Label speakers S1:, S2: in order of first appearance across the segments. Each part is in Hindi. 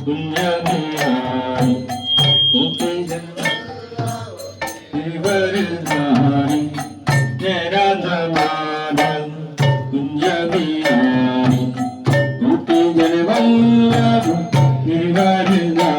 S1: കുഞ്ഞായി ഇവരുമായി ജനതമാന കുഞ്ഞായി കൂട്ടി ജനവല്ലഭം ഇവരുമായി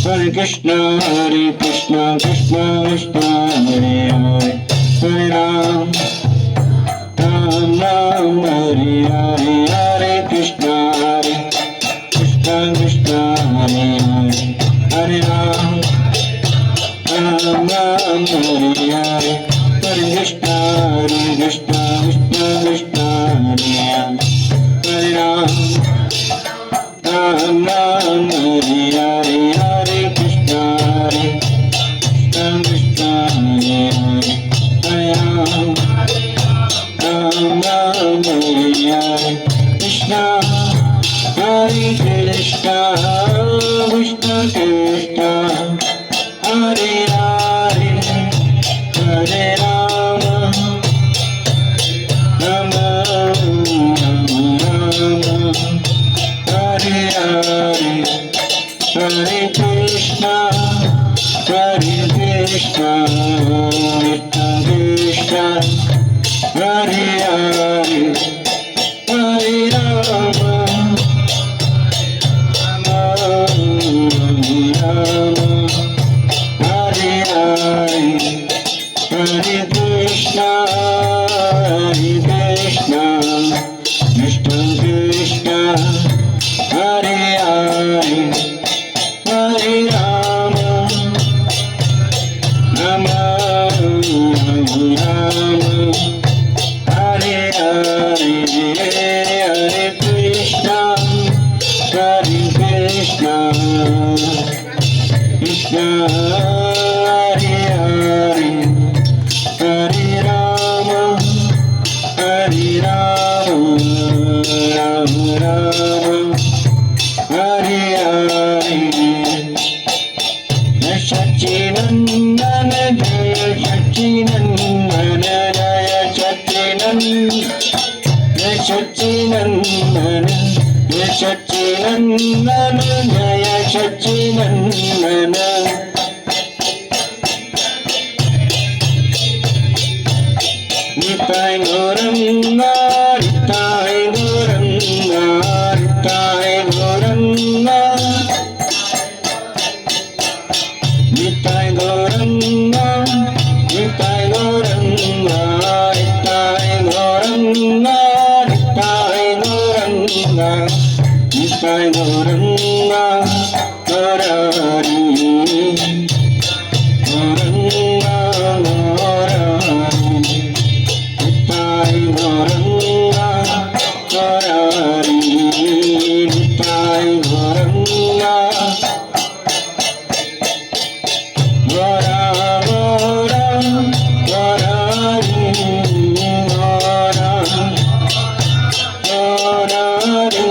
S1: Hare Krishna, Hare Krishna, Krishna Krishna, Hare Hare, Hare Ram, Ram Ram, Hare Hare, Hare Krishna, Hare Krishna, Krishna Hare Hare, Hare Ram, Ram Ram, Hare Hare, Hare Krishna, Krishna Krishna, Hare Hare, Hare Ram, Ram Ram, Hare Hare, Hare Krishna, Krishna Hare Hare, Hare Ram, Ram Ram, Hare Hare, Krishna Hare Krishna, Krishna Krishna, Hare Hare, Hare Rama, Rama Rama, Hare Hare, Hare Krishna, Hare Krishna, Krishna Krishna, Hare Hare, Hare Rama, Rama Hare Hare, Hare Krishna, Krishna Krishna, Hare Hare, Hare Rama, Rama Rama, Hare Hare, Hare Krishna, Krishna Krishna, Hare Hare, Hare Rama, Hare Rama, Rama Rama, Hare Hare, Satchidananda Jaya Satchidananda Jaya Satchidananda Satchidananda Jaya Satchidananda Jaya Satchidananda. Nitai Gauranga, Nitai Gauranga, Nitai Gauranga, Nitai Gauranga, Nitai Gauranga, Nitai Gauranga, Nitai Gauranga, Nitai Gauranga, Gaurari, Gauranga, Gaurari, Nitai Gauranga, Gaurari, Nitai Gauranga, Gaura Gaura Gaurari, Gaura Gaurari,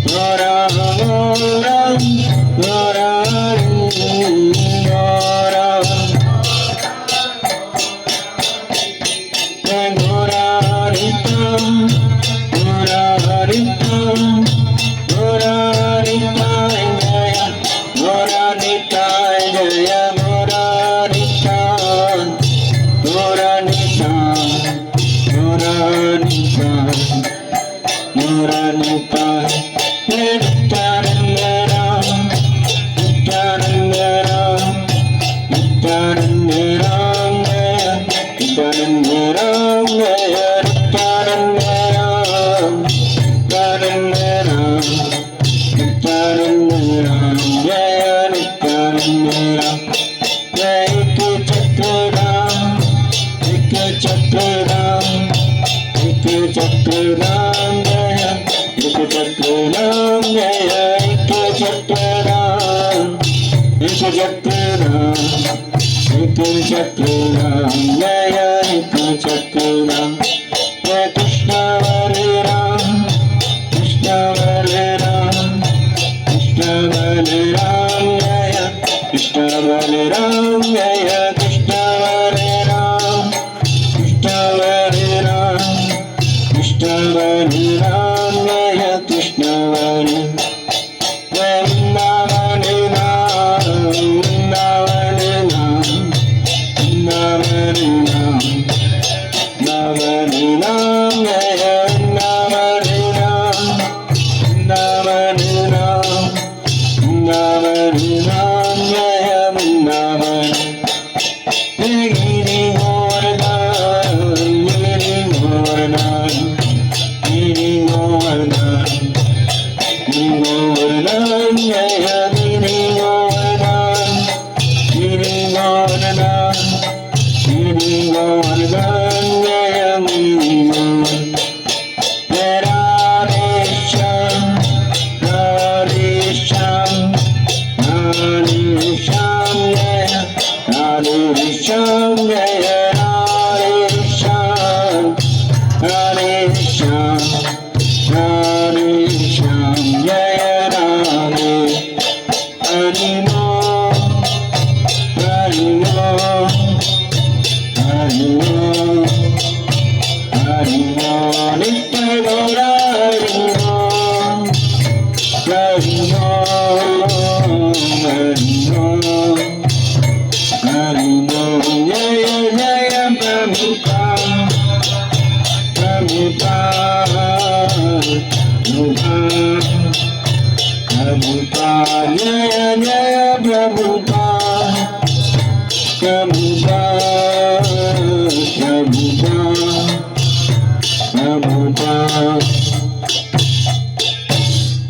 S1: Gaura Gaura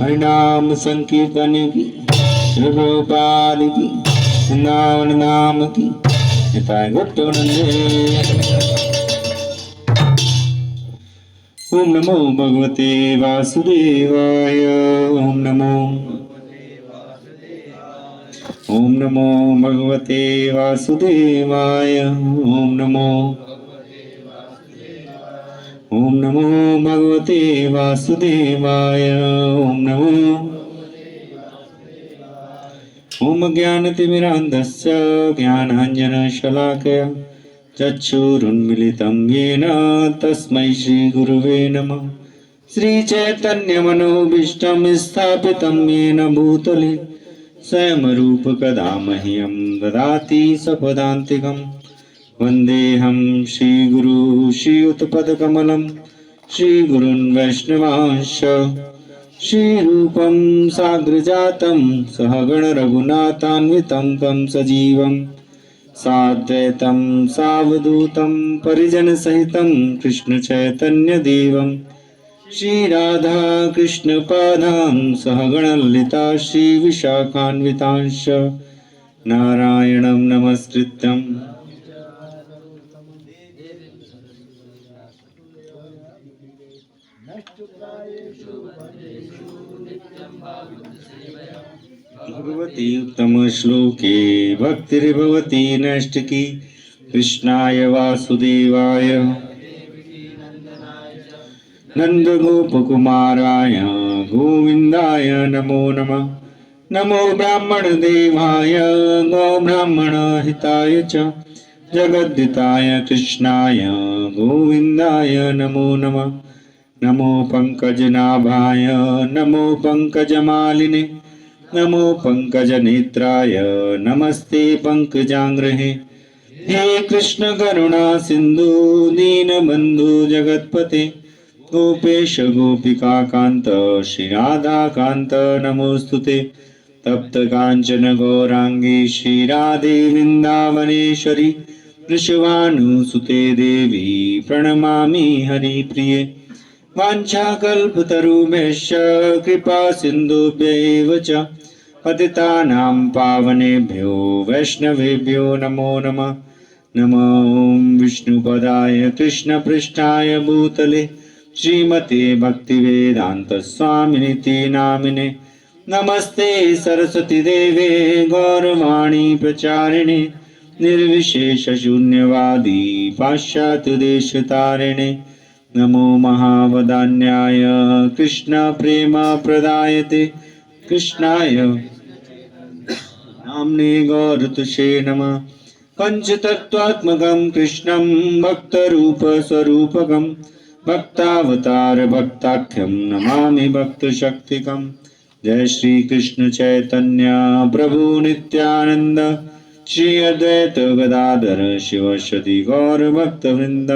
S1: हरिनाम संकीर्तन की, प्रभुपाद की, वृंदावन नाम की, निताय गौरनंदे। ओम नमो भगवते वासुदेवाय। ओम नमो भगवते वासुदेवाय। ओम नमो भगवते वासुदेवाय। ओम ज्ञानतिमिरान्धस्य ज्ञानाञ्जनशलाकया चक्षुरुन्मिलितं येन तस्मै श्रीगुरुवे नमः। श्रीचैतन्यमनोभीष्टं स्थापितं येन भूतले स्वयं रूपकदा मह्यं ददाति सपदान्तिकं। वन्देऽहं श्रीगुरु श्रीयुतपदकमलं श्रीगुरुन् वैष्णवांश्च। श्रीरूपं साग्रजातं सहगण रघुनाथान्वितं तं सजीवं साद्वैतं सावधूतं परिजनसहितं कृष्ण चैतन्य देवं श्रीराधा कृष्णपादां सहगण ललिता श्रीविशाखान्वितांश्च। नारायणं नमस्कृत्यं भगवती उत्तम श्लोके भक्तिर्भवती नैष्ठिकी। कृष्णाय वासुदेवाय नंदगोपकुमाराय गोविंदाय नमो नमः। नमो ब्राह्मण देवाय गो ब्राह्मण हिताय च जगद्दिताय कृष्णाय गोविंदाय नमो नमः। नमो पंकजनाभाय नमो पंकजमालिने नमो पंकजनेत्राय नमस्ते पंकजांग्रहे। हे कृष्ण करुणा सिंधु दीनबंधु जगत्पते गोपेश गोपिका कांत श्री राधा कांत नमोस्तुते। तप्त कांचन गौरांगी श्री राधे वृंदावनेश्वरी वृषभानुसुते देवी प्रणमामि हरिप्रिये। वाञ्छाकल्पतरुभ्यश्च कृपा सिन्धुभ्यैव च पतितानां पावनेभ्यो वैष्णवेभ्यो नमो नमः। नमो विष्णुपदाय कृष्णपृष्ठाय भूतले श्रीमते भक्तिवेदांत स्वामिनिति नामिने। नमस्ते सरस्वती देवे गौरवाणी प्रचारिणे निर्विशेष शून्यवादी पाश्चात्य देश तारिणे। नमो महावदान्याय कृष्ण प्रेम प्रदायते कृष्णाय नाम्ने गौरतुषे नमः। पंचतत्वात्मकं कृष्णं भक्तरूपस्वरूपकं भक्तावतार भक्ताख्यं नमामि भक्तशक्तिकं। जय श्री कृष्ण चैतन्य प्रभु नित्यानंद श्री अद्वैत गदाधर शिवसदि गौर भक्तवृंद।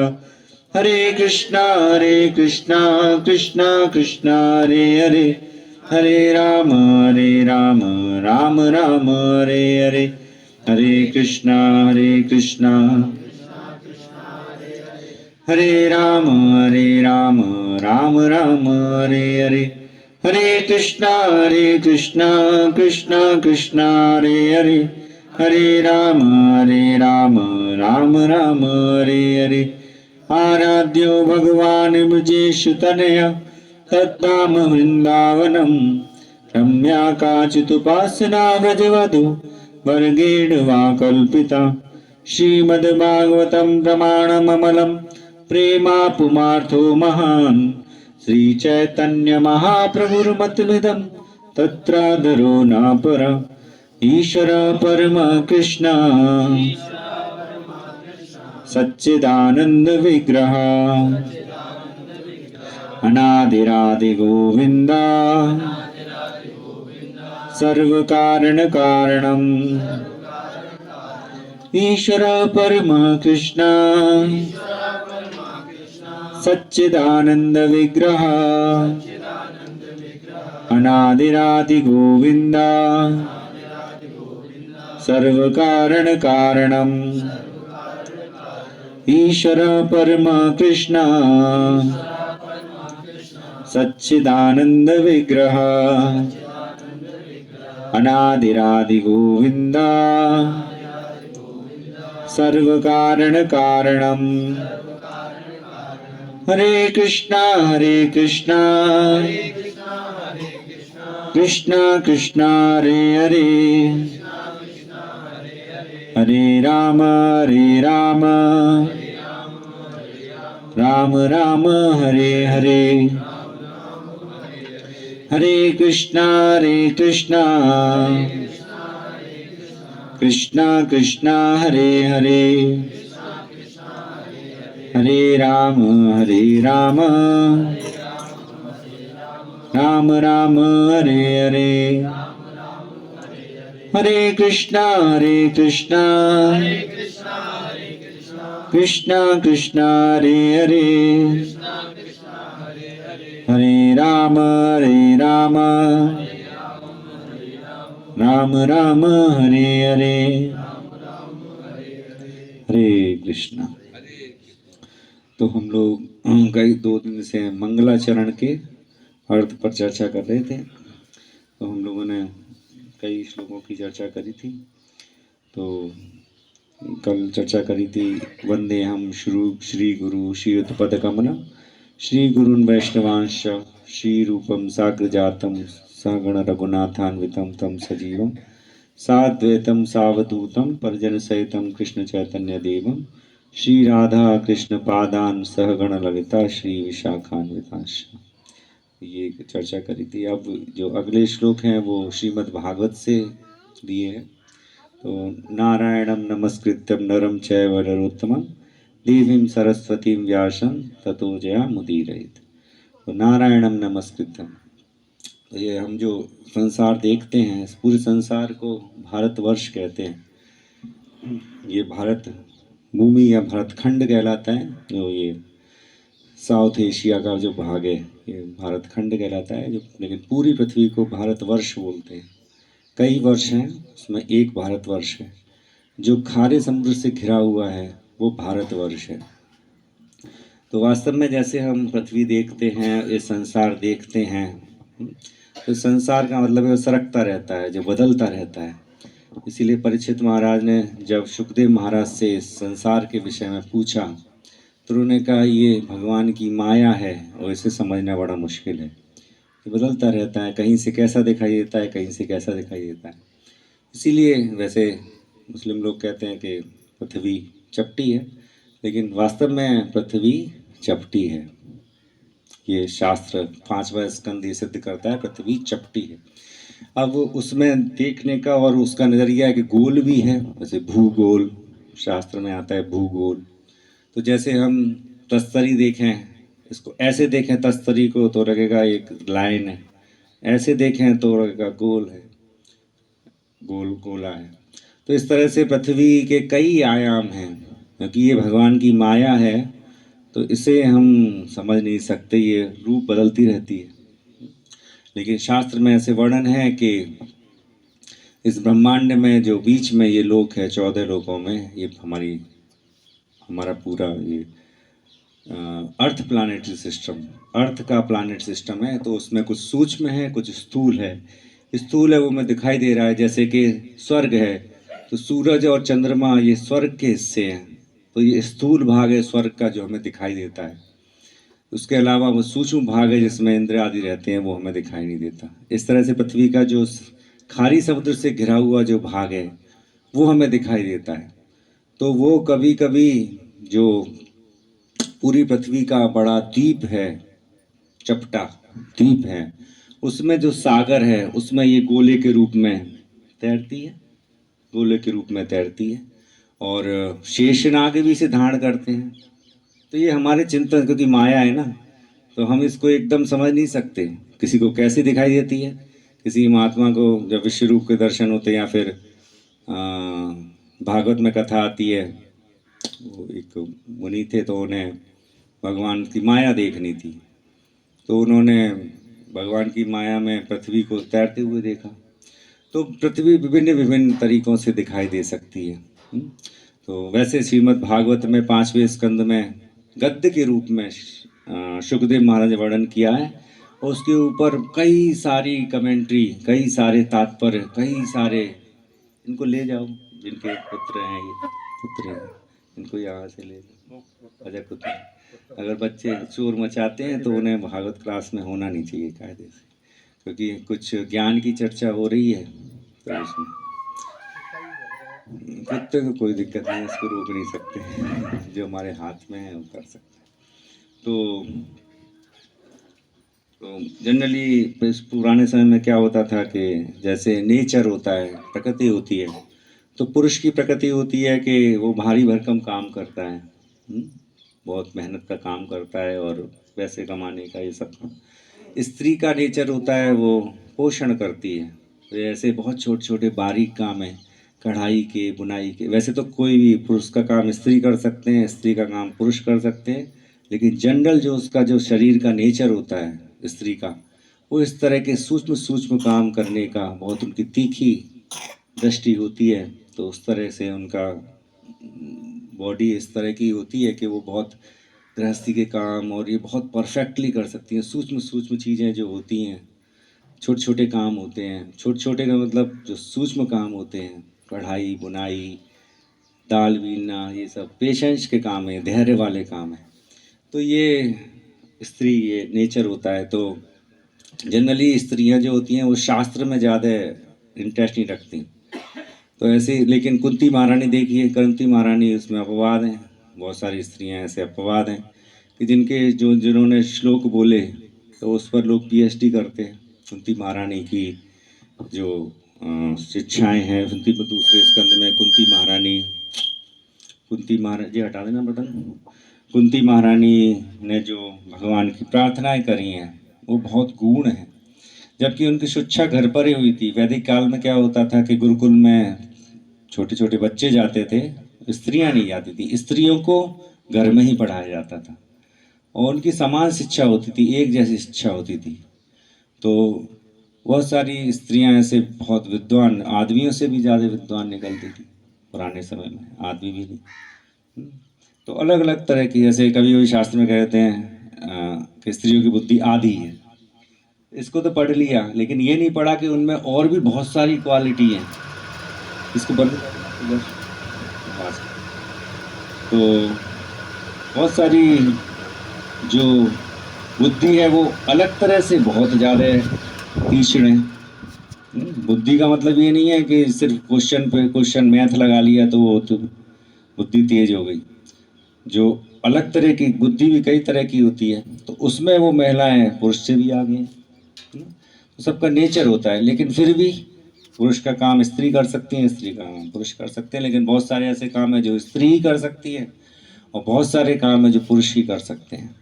S1: हरे कृष्णा कृष्णा कृष्णा हरे हरे हरे राम राम राम हरे हरे। हरे कृष्णा हरे राम राम राम हरे हरे। हरे कृष्णा कृष्णा कृष्णा हरे हरे हरे राम राम राम हरे हरे। आराध्यो भगवान् ब्रजेश तनया तद्धाम वृंदावनम रम्या काचिदुपासना व्रजवधू वर्गेण वा कल्पिता। श्रीमद्भागवतं प्रमाणममलं प्रेमापुमार्थो महान् श्रीचैतन्य महाप्रभुर्मतमिदं तत्रादरो नापर। ईश्वर परम कृष्ण सच्चिदानंद विग्रह अनादिरादि गोविंदा सर्व कारण कारणम। ईश्वर परम कृष्ण सच्चिदानंद विग्रह अनादिरादि गोविंदा सर्व कारण कारणम। ईश्वर परम कृष्ण सच्चिदानंद विग्रह अनादिरादि गोविंदा सर्व कारण कारणम। हरे कृष्णा कृष्णा कृष्णा हरे हरे हरे राम राम राम हरे हरे। हरे कृष्णा कृष्णा कृष्णा हरे हरे हरे राम राम राम हरे हरे। हरे कृष्णा कृष्णा कृष्णा हरे हरे हरे राम राम राम हरे हरे। हरे कृष्णा। तो हम लोग कई 2 दिन से मंगलाचरण के अर्थ पर चर्चा कर रहे थे। तो हम लोगों ने कई श्लोकों की चर्चा करी थी। तो कल चर्चा करी थी वंदे हम श्री गुरु श्रीयुतपद कमलम श्री गुरुन् वैष्णवांश श्री रूपम साग्रजातम सहगण रघुनाथान्वितम तम सजीवम साद्वैतम सावधूतम परिजन सहितम कृष्ण चैतन्य देवम श्री राधा कृष्ण पादान सहगण ललिता श्री विशाखान्वितांश। ये चर्चा करी थी। अब जो अगले श्लोक हैं वो श्रीमद् भागवत से दिए हैं। तो नारायणं नमस्कृत्यं नरं चैव नरोत्तमं देवीं सरस्वतीं व्यासं ततो जयामुदीरयेत्। तो नारायणं नमस्कृत्यं, तो ये हम जो संसार देखते हैं, इस पूरे संसार को भारतवर्ष कहते हैं। ये भारत भूमि या भारतखंड कहलाता है। जो ये साउथ एशिया का जो भाग है ये भारतखंड कहलाता है, जो लेकिन पूरी पृथ्वी को भारतवर्ष बोलते हैं। कई वर्ष हैं, उसमें एक भारतवर्ष है। जो खारे समुद्र से घिरा हुआ है वो भारतवर्ष है। तो वास्तव में जैसे हम पृथ्वी देखते हैं, ये संसार देखते हैं, तो संसार का मतलब है वो सरकता रहता है, जो बदलता रहता है। इसीलिए परीक्षित महाराज ने जब सुखदेव महाराज से इस संसार के विषय में पूछा तो उन्होंने कहा ये भगवान की माया है और इसे समझना बड़ा मुश्किल है। ये बदलता रहता है, कहीं से कैसा दिखाई देता है, कहीं से कैसा दिखाई देता है। इसीलिए वैसे मुस्लिम लोग कहते हैं कि पृथ्वी चपटी है, लेकिन वास्तव में पृथ्वी चपटी है। ये शास्त्र 5वां स्कंद ये सिद्ध करता है पृथ्वी चपटी है। अब उसमें देखने का और उसका नज़रिया है कि गोल भी है, जैसे भूगोल शास्त्र में आता है भूगोल। तो जैसे हम तस्तरी देखें, इसको ऐसे देखें तस्तरी को तो लगेगा एक लाइन है, ऐसे देखें तो लगेगा गोल है, गोल गोला है। तो इस तरह से पृथ्वी के कई आयाम हैं, क्योंकि ये भगवान की माया है तो इसे हम समझ नहीं सकते, ये रूप बदलती रहती है। लेकिन शास्त्र में ऐसे वर्णन है कि इस ब्रह्मांड में जो बीच में ये लोक है, 14 लोकों में, ये हमारा पूरा ये अर्थ प्लानेटरी सिस्टम, अर्थ का प्लानेट सिस्टम है। तो उसमें कुछ सूक्ष्म है, कुछ स्थूल है। स्थूल है वो में दिखाई दे रहा है, जैसे कि स्वर्ग है तो सूरज और चंद्रमा ये स्वर्ग के हिस्से हैं। तो ये स्थूल भाग है स्वर्ग का जो हमें दिखाई देता है। उसके अलावा वो सूक्ष्म भाग है जिसमें इंद्र आदि रहते हैं, वो हमें दिखाई नहीं देता। इस तरह से पृथ्वी का जो खारी समुद्र से घिरा हुआ जो भाग है वो हमें दिखाई देता है। तो वो कभी कभी जो पूरी पृथ्वी का बड़ा द्वीप है, चपटा द्वीप है, उसमें जो सागर है उसमें ये गोले के रूप में तैरती है, गोले के रूप में तैरती है। और शेषनाग भी इसे धारण करते हैं। तो ये हमारे चिंतन, क्योंकि माया है ना, तो हम इसको एकदम समझ नहीं सकते किसी को कैसी दिखाई देती है। किसी महात्मा को जब विश्व रूप के दर्शन होते हैं या फिर भागवत में कथा आती है, वो एक मुनि थे तो उन्हें भगवान की माया देखनी थी, तो उन्होंने भगवान की माया में पृथ्वी को तैरते हुए देखा। तो पृथ्वी विभिन्न विभिन्न तरीकों से दिखाई दे सकती है। तो वैसे श्रीमद् भागवत में 5वें स्कंद में गद्य के रूप में सुखदेव महाराज ने वर्णन किया है, और उसके ऊपर कई सारी कमेंट्री, कई सारे तात्पर्य, कई सारे। इनको ले जाओ, जिनके पुत्र हैं, ये पुत्र हैं, इनको यहाँ से ले जाओ। अच्छा पुत्र, अगर बच्चे शोर मचाते हैं तो उन्हें भागवत क्लास में होना नहीं चाहिए कायदे से, क्योंकि कुछ ज्ञान की चर्चा हो रही है। तो उसमें कुत्ते को कोई दिक्कत नहीं है, इसको रोक नहीं सकते, जो हमारे हाथ में है वो कर सकते हैं। तो जनरली इस पुराने समय में क्या होता था कि जैसे नेचर होता है, प्रकृति होती है, तो पुरुष की प्रकृति होती है कि वो भारी भरकम काम करता है, बहुत मेहनत का काम करता है और पैसे कमाने का ये सब काम। स्त्री का नेचर होता है वो पोषण करती है। तो ऐसे बहुत छोटे छोटे बारीक काम है, कढ़ाई के, बुनाई के। वैसे तो कोई भी पुरुष का काम स्त्री कर सकते हैं, स्त्री का काम पुरुष कर सकते हैं, लेकिन जनरल जो उसका जो शरीर का नेचर होता है स्त्री का, वो इस तरह के सूक्ष्म सूक्ष्म काम करने का बहुत उनकी तीखी दृष्टि होती है। तो उस तरह से उनका बॉडी इस तरह की होती है कि वो बहुत गृहस्थी के काम और ये बहुत परफेक्टली कर सकती हैं। सूक्ष्म सूक्ष्म चीज़ें जो होती हैं, छोटे छोटे काम होते हैं, छोटे छोटे का मतलब जो सूक्ष्म काम होते हैं, कढ़ाई, बुनाई, दाल बीनना, ये सब पेशेंस के काम है, धैर्य वाले काम है। तो ये स्त्री ये नेचर होता है। तो जनरली स्त्रियां जो होती हैं वो शास्त्र में ज़्यादा इंटरेस्ट नहीं रखती। तो ऐसे, लेकिन कुंती महारानी देखिए, कुंती महारानी, उसमें अपवाद हैं, बहुत सारी स्त्रियां ऐसे अपवाद हैं कि जिनके जो जिन्होंने श्लोक बोले तो उस पर लोग पीएचडी करते हैं। कुंती महारानी की जो शिक्षाएं हैं, दूसरे स्कंद में कुंती महारानी जी हटा देना बटन। कुंती महारानी ने जो भगवान की प्रार्थनाएं करी हैं वो बहुत गूढ़ हैं, जबकि उनकी शिक्षा घर पर ही हुई थी। वैदिक काल में क्या होता था कि गुरुकुल में छोटे छोटे बच्चे जाते थे, स्त्रियां नहीं जाती थी। स्त्रियों को घर में ही पढ़ाया जाता था और उनकी समान शिक्षा होती थी, एक जैसी शिक्षा होती थी। तो बहुत सारी स्त्रियां ऐसे बहुत विद्वान, आदमियों से भी ज़्यादा विद्वान निकलती थी पुराने समय में, आदमी भी नहीं। तो अलग अलग तरह की, जैसे कभी कभी शास्त्र में कहते हैं कि स्त्रियों की बुद्धि आधी है। इसको तो पढ़ लिया, लेकिन ये नहीं पढ़ा कि उनमें और भी बहुत सारी क्वालिटी हैं। इसको बंद कर, तो बहुत सारी जो बुद्धि है वो अलग तरह से बहुत ज़्यादा तीक्ष्ण है। बुद्धि का मतलब ये नहीं है कि सिर्फ क्वेश्चन पे क्वेश्चन मैथ लगा लिया तो वो तो बुद्धि तेज हो गई। जो अलग तरह की बुद्धि भी कई तरह की होती है, तो उसमें वो महिलाएं पुरुष से भी आगे हैं। तो सबका नेचर होता है, लेकिन फिर भी पुरुष का काम स्त्री कर सकती है, स्त्री का काम पुरुष कर सकते हैं। लेकिन बहुत सारे ऐसे काम है जो स्त्री ही कर सकती है और बहुत सारे काम है जो पुरुष ही कर सकते हैं।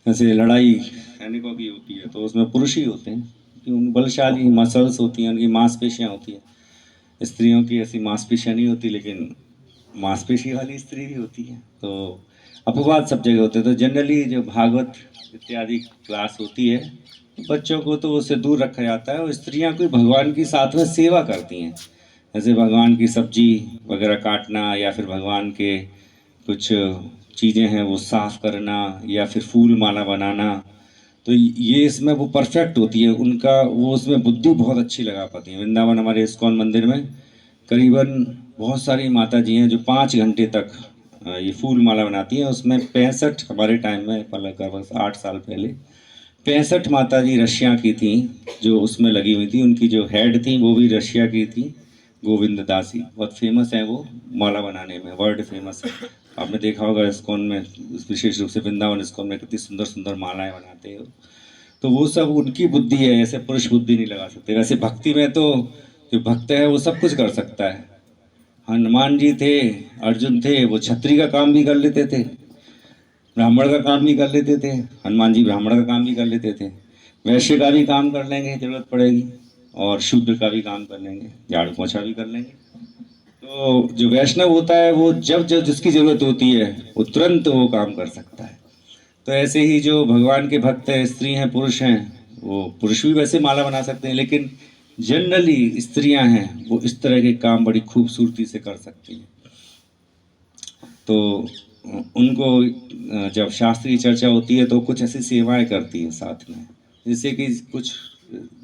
S1: जैसे लड़ाई सैनिकों की होती है तो उसमें पुरुष ही होते हैं, क्योंकि उन बलशाली मसल्स होती हैं, उनकी मांसपेशियाँ होती हैं। स्त्रियों की ऐसी मांसपेशियाँ नहीं होती, लेकिन मांसपेशी वाली स्त्री भी होती है। तो अपवाद सब जगह होते हैं। तो जनरली जो भागवत इत्यादि क्लास होती है, बच्चों को तो उससे दूर रखा जाता है और स्त्रियां कोई भगवान की साथ में सेवा करती हैं। जैसे भगवान की सब्जी वगैरह काटना, या फिर भगवान के कुछ चीज़ें हैं वो साफ करना, या फिर फूल माला बनाना। तो ये इसमें वो परफेक्ट होती है उनका, वो उसमें बुद्धि बहुत अच्छी लगा पाती है। वृंदावन हमारे इस्कॉन मंदिर में करीबन बहुत सारी माता जी हैं जो 5 घंटे तक ये फूल माला बनाती हैं। उसमें 65, हमारे टाइम में लगभग 8 साल पहले 65 माता जी रशिया की थी जो उसमें लगी हुई थी। उनकी जो हेड थी वो भी रशिया की थी, गोविंद दासी। बहुत फेमस है वो माला बनाने में, वर्ल्ड फेमस है। आपने देखा होगा इस्कॉन में, विशेष रूप से वृंदावन इस्कॉन में कितनी सुंदर सुंदर मालाएं बनाते हो। तो वो सब उनकी बुद्धि है, ऐसे पुरुष बुद्धि नहीं लगा सकते। वैसे भक्ति में तो जो भक्त है वो सब कुछ कर सकता है। हनुमान जी थे, अर्जुन थे, वो छत्री का काम भी कर लेते थे, ब्राह्मण का काम भी कर लेते थे। हनुमान जी ब्राह्मण का काम भी कर लेते थे, वैश्य का भी काम कर लेंगे जरूरत पड़ेगी, और शूद्र का भी काम कर लेंगे, झाड़ू पोछा भी कर लेंगे। तो जो वैष्णव होता है वो जब जब जिसकी जरूरत होती है वो तुरंत वो काम कर सकता है। तो ऐसे ही जो भगवान के भक्त हैं, स्त्री हैं, पुरुष हैं, वो पुरुष भी वैसे माला बना सकते हैं, लेकिन जनरली स्त्रियां हैं वो इस तरह के काम बड़ी खूबसूरती से कर सकती हैं। तो उनको जब शास्त्र की चर्चा होती है तो कुछ ऐसी सेवाएं करती है साथ में, जैसे कि कुछ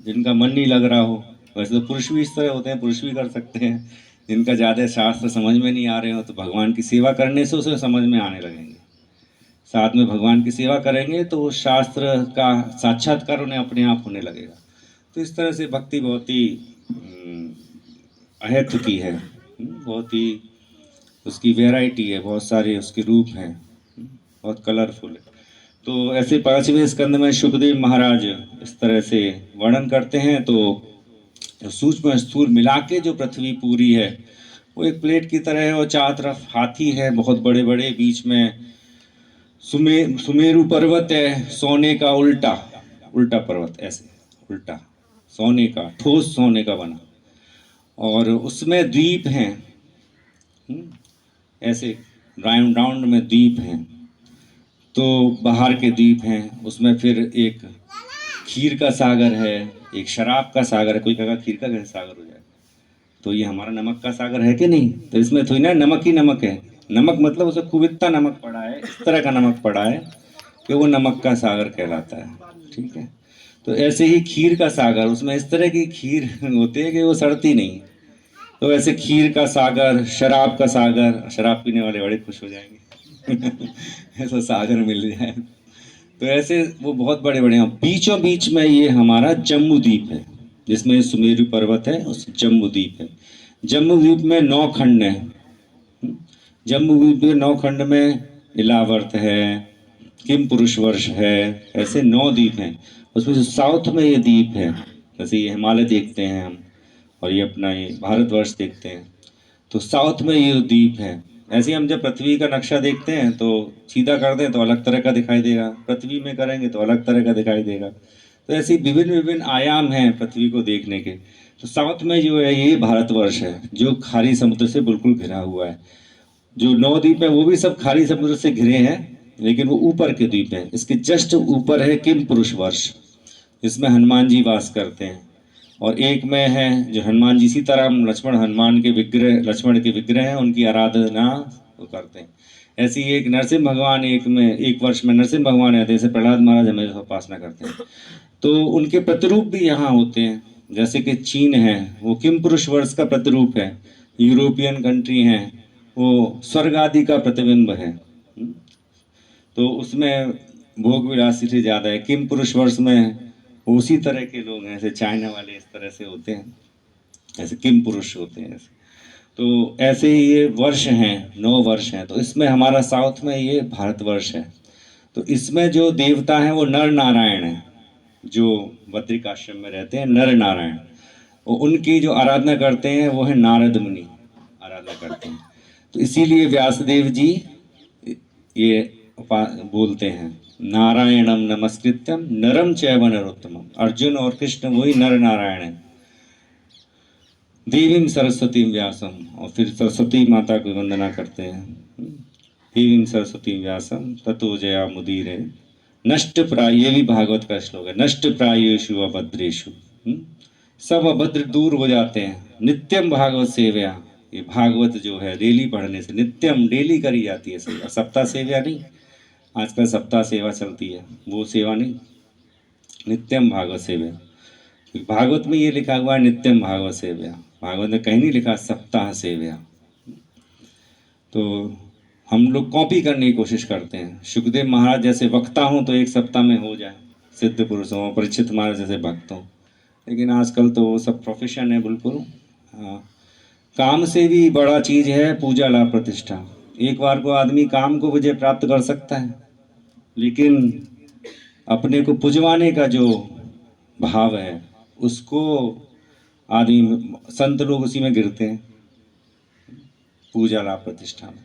S1: जिनका मन नहीं लग रहा हो। वैसे तो पुरुष भी इस तरह होते हैं, पुरुष भी कर सकते हैं। जिनका ज़्यादा शास्त्र समझ में नहीं आ रहे हो तो भगवान की सेवा करने से उसे समझ में आने लगेंगे। साथ में भगवान की सेवा करेंगे तो शास्त्र का साक्षात्कार उन्हें अपने आप होने लगेगा। तो इस तरह से भक्ति बहुत ही अहेतु की है, बहुत ही उसकी वैरायटी है, बहुत सारे उसके रूप हैं, बहुत कलरफुल है। तो ऐसे 5वें स्कंद में सुखदेव महाराज इस तरह से वर्णन करते हैं। तो सूक्ष्म स्थूल मिला के जो पृथ्वी पूरी है वो एक प्लेट की तरह है, और चारों तरफ हाथी है बहुत बड़े बड़े, बीच में सुमेरु पर्वत है, सोने का उल्टा उल्टा पर्वत, ऐसे उल्टा सोने का, ठोस सोने का बना, और उसमें द्वीप हैं, ऐसे राउंड राउंड में द्वीप हैं। तो बाहर के द्वीप हैं, उसमें फिर एक खीर का सागर है, एक शराब का सागर है। कोई कहेगा खीर का कैसे सागर हो जाए, तो ये हमारा नमक का सागर है कि नहीं? तो इसमें थोड़ी ना नमक ही नमक है। नमक मतलब उसे खूब इतना नमक पड़ा है, इस तरह का नमक पड़ा है कि वो नमक का सागर कहलाता है। ठीक है, तो ऐसे ही खीर का सागर, उसमें इस तरह की खीर होती है कि वो सड़ती नहीं। तो ऐसे खीर का सागर, शराब का सागर, शराब पीने वाले बड़े खुश हो जाएंगे ऐसा सागर मिल जाए। तो ऐसे वो बहुत बड़े बड़े हैं। बीचों बीच में ये हमारा जम्बू द्वीप है, जिसमें सुमेरु पर्वत है, उस जम्बू द्वीप है। जम्बू द्वीप में 9 खंड हैं। जम्बू द्वीप के 9 खंड में इलावर्त है, किम पुरुष वर्ष है, ऐसे 9 द्वीप हैं। उसमें जो साउथ में ये द्वीप है, जैसे ये हिमालय देखते हैं हम, और ये अपना ये भारतवर्ष देखते हैं, तो साउथ में ये द्वीप है। ऐसे ही हम जब पृथ्वी का नक्शा देखते हैं तो सीधा कर दें तो अलग तरह का दिखाई देगा, पृथ्वी में करेंगे तो अलग तरह का दिखाई देगा। तो ऐसे ही विभिन्न विभिन्न आयाम हैं पृथ्वी को देखने के। तो साउथ में जो है ये भारतवर्ष है, जो खारी समुद्र से बिल्कुल घिरा हुआ है। जो 9 द्वीप है वो भी सब खारी समुद्र से घिरे हैं, लेकिन वो ऊपर के द्वीप हैं। इसके जस्ट ऊपर है किम पुरुष वर्ष, इसमें हनुमान जी वास करते हैं। और एक में है जो हनुमान जी, सीताराम लक्ष्मण हनुमान के विग्रह, लक्ष्मण के विग्रह हैं, उनकी आराधना वो करते हैं। ऐसी एक नरसिंह भगवान, एक में एक वर्ष में नरसिंह भगवान है, जैसे प्रहलाद महाराज हमेशा उपासना करते हैं। तो उनके प्रतिरूप भी यहाँ होते हैं। जैसे कि चीन है, वो किम पुरुष वर्ष का प्रतिरूप है। यूरोपियन कंट्री हैं, वो स्वर्ग आदि का प्रतिबिंब है। तो उसमें भोग विलासी से ज़्यादा है। किम पुरुष वर्ष में उसी तरह के लोग हैं, जैसे चाइना वाले इस तरह से होते हैं, ऐसे किम पुरुष होते हैं ऐसे। तो ऐसे ही ये वर्ष हैं, 9 वर्ष हैं। तो इसमें हमारा साउथ में ये भारतवर्ष है। तो इसमें जो देवता हैं वो नर नारायण हैं, जो बद्रिक आश्रम में रहते हैं, नर नारायण। और उनकी जो आराधना करते हैं वो है नारद मुनि आराधना करते हैं। तो इसीलिए व्यासदेव जी ये बोलते हैं, नारायणम नमस्कृत्यम नरम चैव नरोत्तमम। अर्जुन और कृष्ण वही नर नारायण है। देवीं सरस्वती व्यासम, और फिर सरस्वती माता की वंदना करते हैं। देवीं सरस्वती व्यासम ततो जया मुदीरे नष्ट प्राय, ये भी भागवत का श्लोक है, नष्ट प्रायेषु अभद्रेषु। सब अभद्र दूर हो जाते हैं। नित्यम भागवत सेव्या, ये भागवत जो है डेली पढ़ने से, नित्यम डेली करी जाती है सेवा, सप्ताह सेव्या नहीं। आजकल सप्ताह सेवा चलती है, वो सेवा नहीं, नित्यम भागवत सेव्या। भागवत में ये लिखा हुआ है नित्यम भागवत सेव्या, भागवत में कहीं नहीं लिखा सप्ताह सेव्या। तो हम लोग कॉपी करने की कोशिश करते हैं। सुखदेव महाराज जैसे वक्ता हों तो एक सप्ताह में हो जाए, सिद्ध पुरुष हों, परीक्षित महाराज जैसे भक्त हों। लेकिन आजकल तो वो सब प्रोफेशन है बिल्कुल। हाँ, काम से भी बड़ा चीज़ है पूजा लाभ प्रतिष्ठा। एक बार को आदमी काम को विजय प्राप्त कर सकता है, लेकिन अपने को पुजवाने का जो भाव है उसको आदमी, संत लोग उसी में गिरते हैं, पूजा लाभ प्रतिष्ठा में।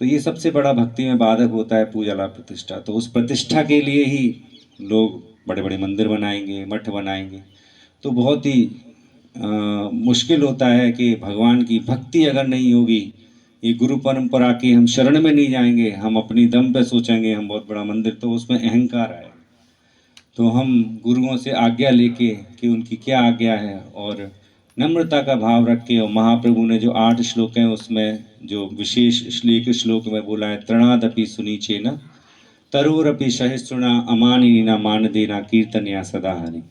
S1: तो ये सबसे बड़ा भक्ति में बाधक होता है, पूजा लाभ प्रतिष्ठा। तो उस प्रतिष्ठा के लिए ही लोग बड़े बड़े मंदिर बनाएंगे, मठ बनाएंगे। तो बहुत ही मुश्किल होता है कि भगवान की भक्ति अगर नहीं होगी, ये गुरु परंपरा की हम शरण में नहीं जाएंगे, हम अपनी दम पे सोचेंगे हम बहुत बड़ा मंदिर, तो उसमें अहंकार आएगा। तो हम गुरुओं से आज्ञा लेके कि उनकी क्या आज्ञा है, और नम्रता का भाव रख के, और महाप्रभु ने जो 8 श्लोक हैं उसमें जो विशेष श्लोक में बोला है, तृणादपि सुनीचे न तरोरपि सहिष्णुना अमानिना मान देना कीर्तन या सदा हरि।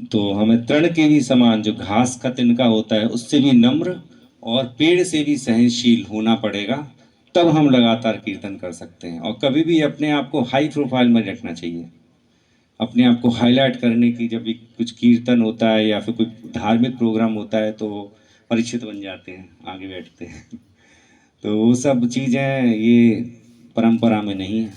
S1: तो हमें तृण के भी समान, जो घास का तिनका होता है उससे भी नम्र और पेड़ से भी सहनशील होना पड़ेगा, तब हम लगातार कीर्तन कर सकते हैं। और कभी भी अपने आप को हाई प्रोफाइल में रखना चाहिए, अपने आप को हाईलाइट करने की। जब भी कुछ कीर्तन होता है या फिर कोई धार्मिक प्रोग्राम होता है तो परीक्षित बन जाते हैं, आगे बैठते हैं। तो वो सब चीज़ें ये परंपरा में नहीं है।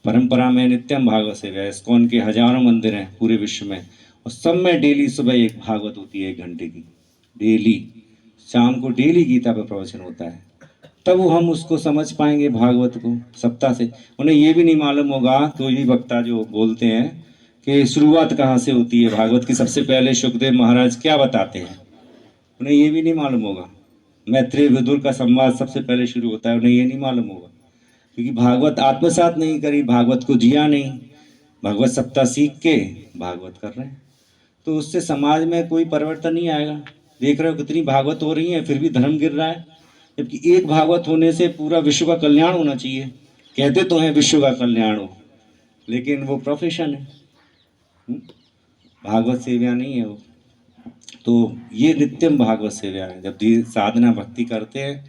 S1: परंपरा में नित्यम भागवत सेवा, इस्कॉन के हजारों मंदिर हैं पूरे विश्व में, और सब में डेली सुबह एक भागवत होती है 1 घंटे की, डेली शाम को डेली गीता पर प्रवचन होता है। तब वो हम उसको समझ पाएंगे भागवत को सप्ताह से। उन्हें ये भी नहीं मालूम होगा, कोई भी वक्ता जो बोलते हैं कि शुरुआत कहाँ से होती है भागवत की, सबसे पहले सुखदेव महाराज क्या बताते हैं, उन्हें ये भी नहीं मालूम होगा। मैत्रेय विदुर का संवाद सबसे पहले शुरू होता है, उन्हें ये नहीं मालूम होगा, क्योंकि भागवत आत्मसात नहीं करी, भागवत को जिया नहीं। भागवत सप्ताह सीख के भागवत कर रहे हैं, तो उससे समाज में कोई परिवर्तन नहीं आएगा। देख रहे हो कितनी भागवत हो रही है, फिर भी धर्म गिर रहा है। जबकि एक भागवत होने से पूरा विश्व का कल्याण होना चाहिए। कहते तो हैं विश्व का कल्याण हो, लेकिन वो प्रोफेशन है, भागवत सेवा नहीं है वो। तो ये नित्यम भागवत सेवा है, जब साधना भक्ति करते हैं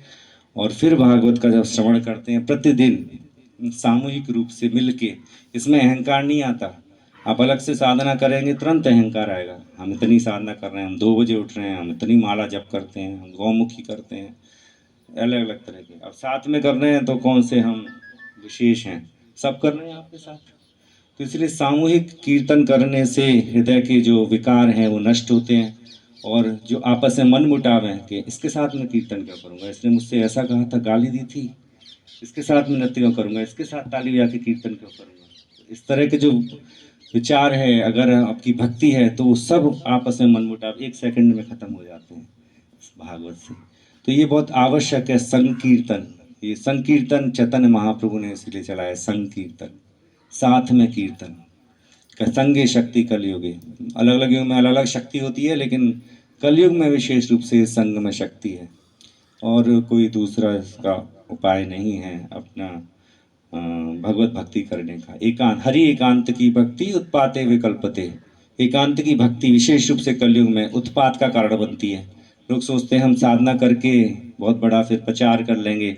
S1: और फिर भागवत का जब श्रवण करते हैं प्रतिदिन सामूहिक रूप से मिलके, इसमें अहंकार नहीं आता। आप अलग से साधना करेंगे तुरंत अहंकार आएगा, हम इतनी साधना कर रहे हैं, हम 2 बजे उठ रहे हैं, हम इतनी माला जप करते हैं, हम गौमुखी करते हैं, अलग अलग तरह के। अब साथ में कर रहे हैं तो कौन से हम विशेष हैं, सब कर रहे हैं आपके साथ। तो इसलिए सामूहिक कीर्तन करने से हृदय के जो विकार हैं वो नष्ट होते हैं, और जो आपस में मन मुटाव है कि इसके साथ मैं कीर्तन क्यों करूँगा, इसने मुझसे ऐसा कहा था, गाली दी थी, इसके साथ मैं नृत्य क्यों करूँगा, इसके साथ ताली बजा के कीर्तन क्यों करूँगा। इस तरह के जो विचार है, अगर आपकी भक्ति है तो वो सब आपस में मनमुटाव 1 सेकंड में खत्म हो जाते हैं इस भागवत से। तो ये बहुत आवश्यक है संकीर्तन। ये संकीर्तन चैतन्य महाप्रभु ने इसलिए चलाया, संकीर्तन, साथ में कीर्तन का संगे शक्ति कलयुगे। अलग अलग युग में अलग अलग शक्ति होती है, लेकिन कलयुग में विशेष रूप से संग में शक्ति है, और कोई दूसरा इसका उपाय नहीं है अपना भगवत भक्ति करने का। एकांत, हरि एकांत की भक्ति उत्पाते विकल्पते। एकांत की भक्ति विशेष रूप से कलयुग में उत्पात का कारण बनती है। लोग सोचते हैं हम साधना करके बहुत बड़ा फिर प्रचार कर लेंगे,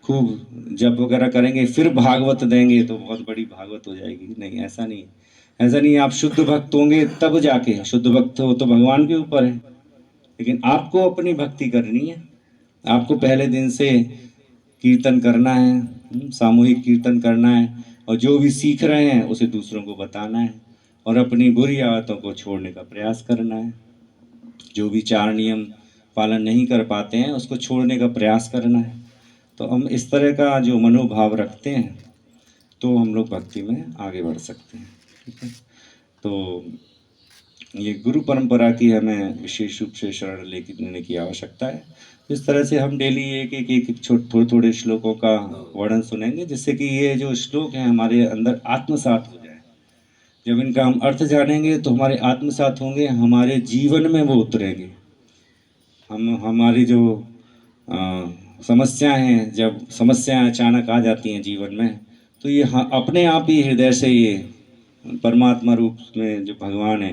S1: खूब जप वगैरह करेंगे, फिर भागवत देंगे तो बहुत बड़ी भागवत हो जाएगी। नहीं, ऐसा नहीं, ऐसा नहीं। आप शुद्ध भक्त होंगे तब जाके, शुद्ध भक्त हो तो भगवान के ऊपर है, लेकिन आपको अपनी भक्ति करनी है। आपको पहले दिन से कीर्तन करना है, सामूहिक कीर्तन करना है, और जो भी सीख रहे हैं उसे दूसरों को बताना है, और अपनी बुरी आदतों को छोड़ने का प्रयास करना है। जो भी 4 नियम पालन नहीं कर पाते हैं उसको छोड़ने का प्रयास करना है। तो हम इस तरह का जो मनोभाव रखते हैं तो हम लोग भक्ति में आगे बढ़ सकते हैं। ठीक है, तो ये गुरु परंपरा की हमें विशेष रूप से शरण लेने की आवश्यकता है। इस तरह से हम डेली एक थोड़े थोड़े श्लोकों का वर्णन सुनेंगे, जिससे कि ये जो श्लोक हैं हमारे अंदर आत्मसात हो जाए। जब इनका हम अर्थ जानेंगे तो हमारे आत्मसात होंगे, हमारे जीवन में वो उतरेंगे। हमारी जो समस्याएं हैं, जब समस्याएं अचानक आ जाती हैं जीवन में, तो ये अपने आप ही हृदय से ये परमात्मा रूप में जो भगवान है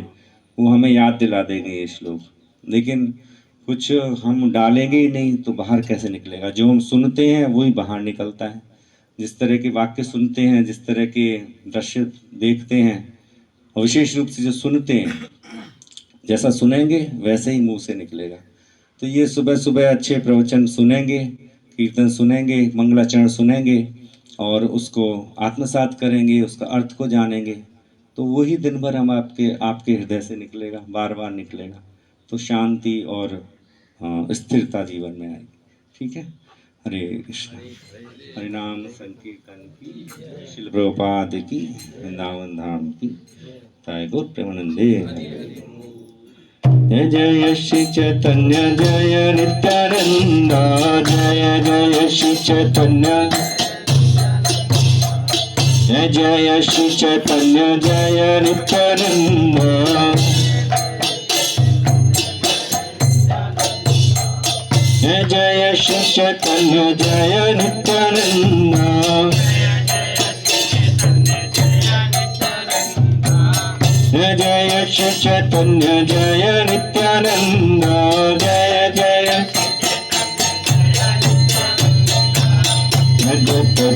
S1: वो हमें याद दिला देंगे ये श्लोक। लेकिन कुछ हम डालेंगे ही नहीं तो बाहर कैसे निकलेगा। जो हम सुनते हैं वही बाहर निकलता है। जिस तरह के वाक्य सुनते हैं, जिस तरह के दृश्य देखते हैं, और विशेष रूप से जो सुनते हैं, जैसा सुनेंगे वैसे ही मुंह से निकलेगा। तो ये सुबह सुबह अच्छे प्रवचन सुनेंगे, कीर्तन सुनेंगे, मंगलाचरण सुनेंगे, और उसको आत्मसात करेंगे, उसका अर्थ को जानेंगे, तो वही दिन भर हम आपके हृदय से निकलेगा, बार बार निकलेगा। तो शांति और स्थिरता जीवन में आएगी। ठीक है, हरे कृष्ण। हरिनाम संकीर्तन की, श्रील प्रभुपाद की, वृंदावन धाम की, ताय गौर प्रेमानंदे। जय जय श्री चैतन्य जय नित्यानंद, जय जय श्री चैतन्य, जय जय श्री चैतन्य जय नित्यानंद, जय जय श्री चैतन्य जय नित्यानंद, जय जय श्री चैतन्य जय नित्यानंद, जय जय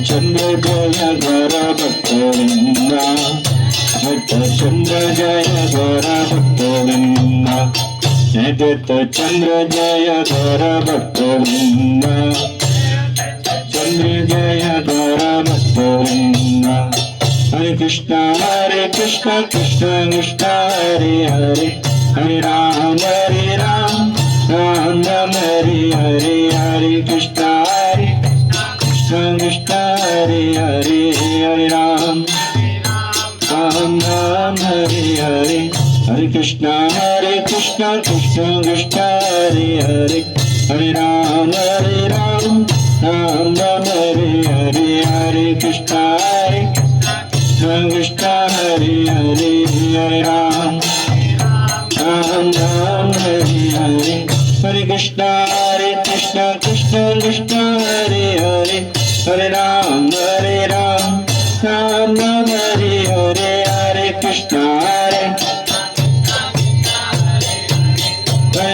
S1: चंद्र जय गौर भक्तवृंदा, चंद्र जय गौर भक्तवृंदा, चंद्र जय गौर भक्तवृंदा, चंद्र जय गौर भक्तवृंदा। हरे कृष्णा कृष्ण कृष्ण हरे हरे, हरे राम राम राम हरे हरे, हरे कृष्णा कृष्ण हरे हरे, हरे राम राम राम हरे हरे, हरे कृष्ण कृष्ण कृष्ण हरे हरे, हरे राम राम राम हरे हरे, हरे कृष्ण कृष्ण हरे हरे, हरे राम राम हरे हरे, हरे कृष्ण कृष्ण कृष्ण हरे हरे, हरे राम राम राम हरे हरे, हरे कृष्ण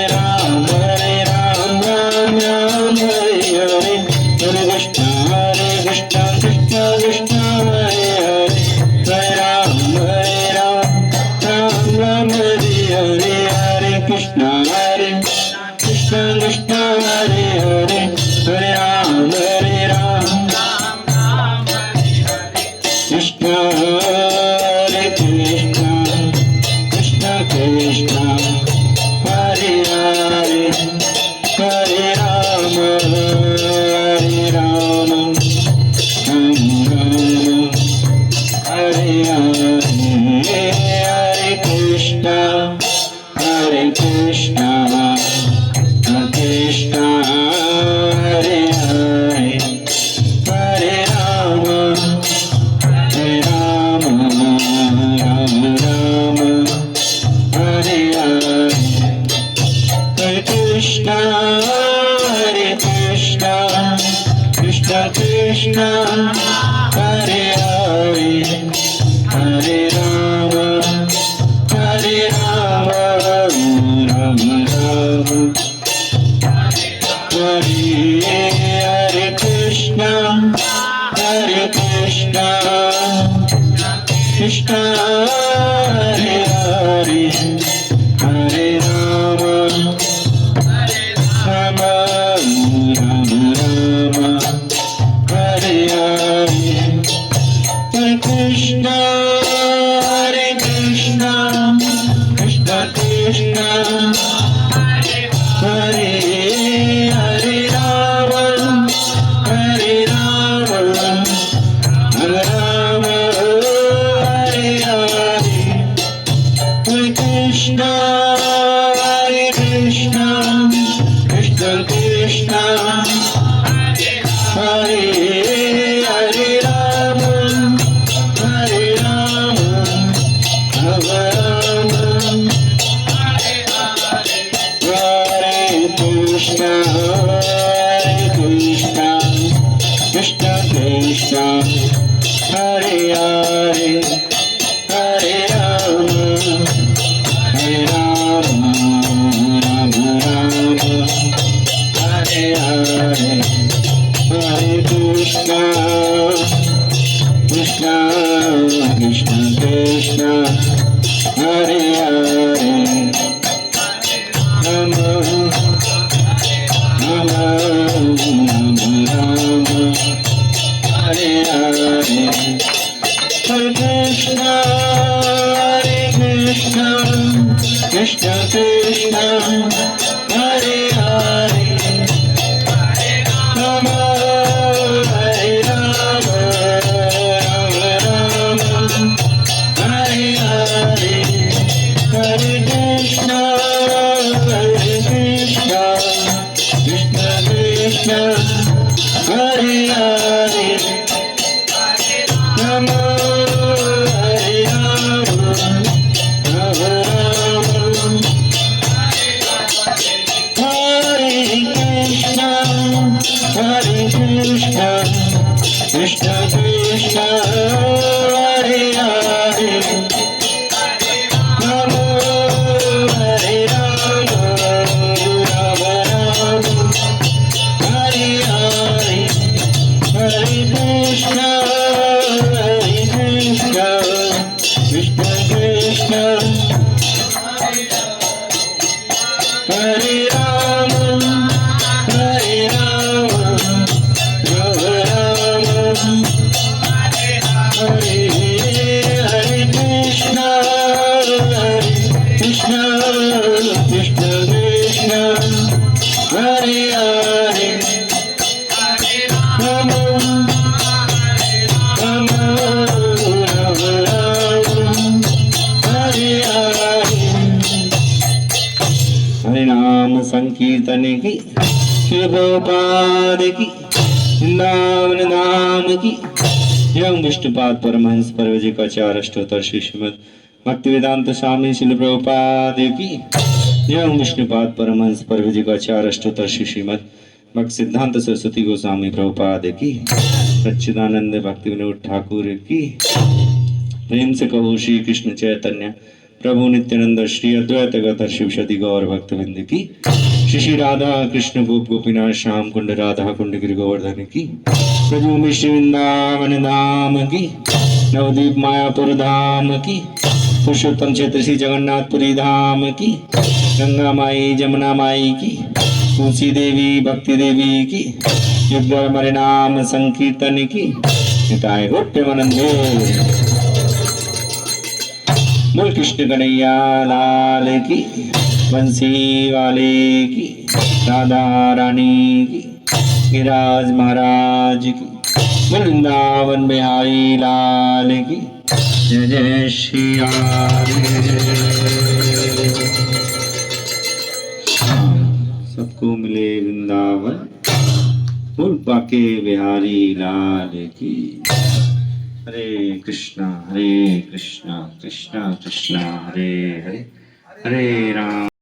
S1: राम राम राम हरे हरे, हरे कृष्ण कृष्ण कृष्ण हरे हरे, हरे राम राम राम हरे हरे, हरे कृष्ण कृष्ण हरे हरे, हरे Ram Krishna, Krishna Krishna, Hare Hare, Hare Rama, Hare Rama, Rama Rama, Hare Hare Krishna, Krishna Hare Hare, Hare Rama, Rama Rama Rama, Hare Hare, Hare Krishna, Krishna Krishna, Hare Hare Rama, Hare Rama, Rama Rama, Hare Hare, Hare Krishna, Krishna Krishna, Hare Hare Rama, Hare Rama, Rama Rama, Hare Krishna, Krishna Krishna, Hare Hare, Hare Rama, Hare Rama, Rama Rama, Hare Hare, Hare Krishna, Krishna Krishna, Hare Hare, Rama Rama, Rama Hare Hare, Hare Krishna, Krishna Krishna, Hare Hare, Rama Hare Rama, Rama Rama, Hare Hare, Hare Krishna, Krishna Krishna, Hare Hare, Rama Hare Rama, Rama Rama, Hare Krishna, Krishna Krishna, Hare Hare, Rama Hare Rama, Rama Rama, Hare Hare, Hare Krishna, Krishna Krishna, Hare Rama, Hare Rama, Rama Rama, Hare Hare Krishna, Krishna Krishna, Hare Hare, Rama Rama, Rama Rama, Hare Hare, हरे नाम संकीर्तन की, शिव प्रभुपाद की, वृंदावन नाम की। यम विष्णुपाद परमहंस परवजी का चार अष्टोत्तर श्री श्रीमद भक्तिवेदांत स्वामी शिल प्रभुपाद की। यम विष्णुपाद परमहंस परवजी का चार अष्टोत्तर श्री श्रीमद भक्त सिद्धांत सरस्वती गोस्वामी प्रभुपाद की। सच्चिदानंद भक्ति विनोद ठाकुर की। प्रेम से कहो श्री कृष्ण चैतन्य प्रभु नित्यानंद श्री अद्वैत गदाधर शिव सदि गौर भक्तवृंद की। श्री श्री राधा कृष्ण गोप गोपीनाथ श्याम कुंड राधा कुंड गिरि गोवर्धन की। ब्रजभूमि श्री वृंदावन धाम की। नवदीप मायापुर धाम की। पुरुषोत्तम क्षेत्र श्री जगन्नाथपुरी धाम की। गंगा माई जमुना माई की। तुलसी देवी भक्ति देवी की। युग हमारे नाम संकीर्तन की। निताय गौर प्रेमानंदे। बोल कृष्ण कन्हैया लाल की। बंसी वाले की। राधा रानी की। गिरिराज महाराज की। बोल वृंदावन बिहारी लाल की। जय जय श्री राधे। सबको मिले वृंदावन। बोल बाके बिहारी लाल की। हरे कृष्णा कृष्णा कृष्णा हरे हरे, हरे राम।